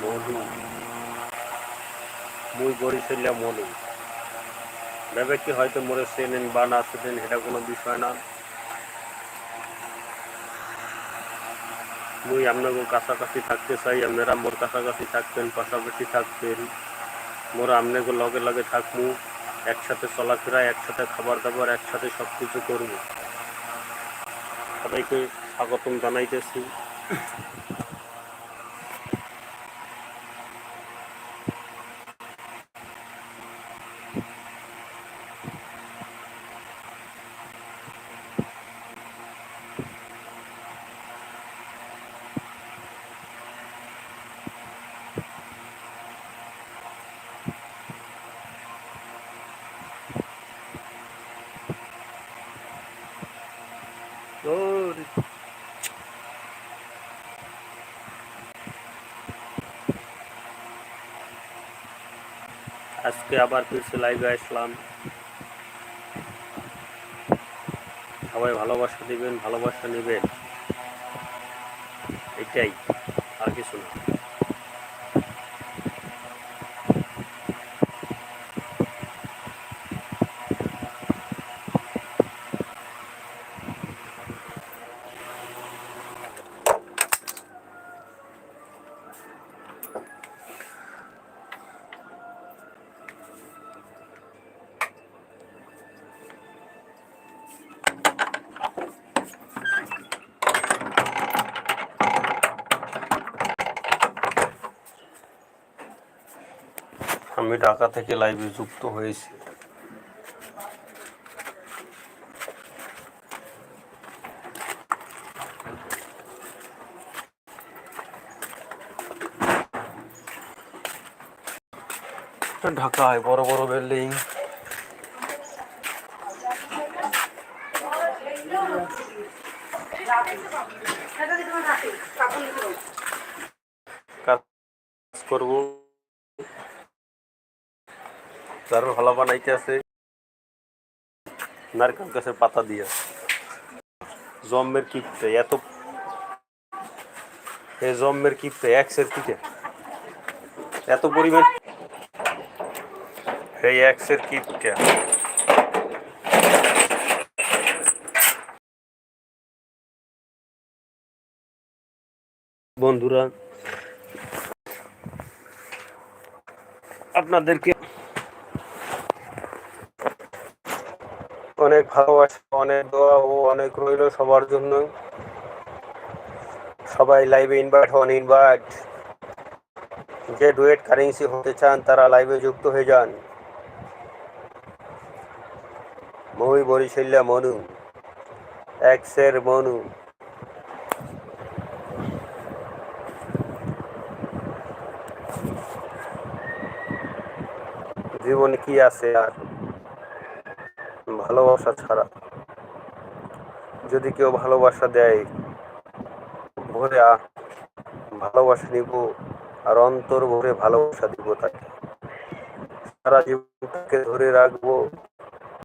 মধু মুই বরিশাইলা মনু ভেবে কি হয়তো মোরে চেনেন বা না চেনেন এটা কোনো বিষয় না। মুই আপনাকে কাছাকাছি থাকতে চাই, আপনারা মোর কাছাকাছি থাকবেন, পাশাপাশি থাকবেন, মোরা আপনাকে লগে লগে থাকবো, একসাথে চলাফেরা, একসাথে খাবার দাবার, একসাথে সব কিছু করবো। সবাইকে স্বাগতম জানাইতেছি। আজকে আবার ফিরছে লাইভে আসলাম। সবাই ভালোবাসা দিবেন, ভালোবাসা নেবেন, এটাই, আর কিছু না। আমি ঢাকা থেকে লাইভে যুক্ত হয়েছি। ঢাকায় বড় বড় বিল্ডিং, কাজ করবো, তারও ভালো বানাইতে আছে নারকেল গাছের পাতা দিয়ে। জম্মের কিপটে এত, এই জম্মের কিপটে এক্সের কিটে এত পরিমাণ, এই এক্সের কিপটে বন্ধুরা আপনাদেরকে অনেক ভালোবাসা, অনেক দোয়া ও অনেক রইল সবার জন্য। সবাই লাইভে ইনভাইট হন, ইনভাইট। যে ডুয়েট কারেন্সি হতে চান তারা লাইভে যুক্ত হয়ে যান। মই বরিশাইলা মনু, এক্সের মনু। জীবনে কি আছে আর ভালোবাসা ছাড়া? যদি কেউ ভালোবাসা দেয় ভরে ভালোবাসা নিব, আর অন্তর ভরে ভালোবাসা দিব তাকে, সারা জীবন তাকে ধরে রাখবো।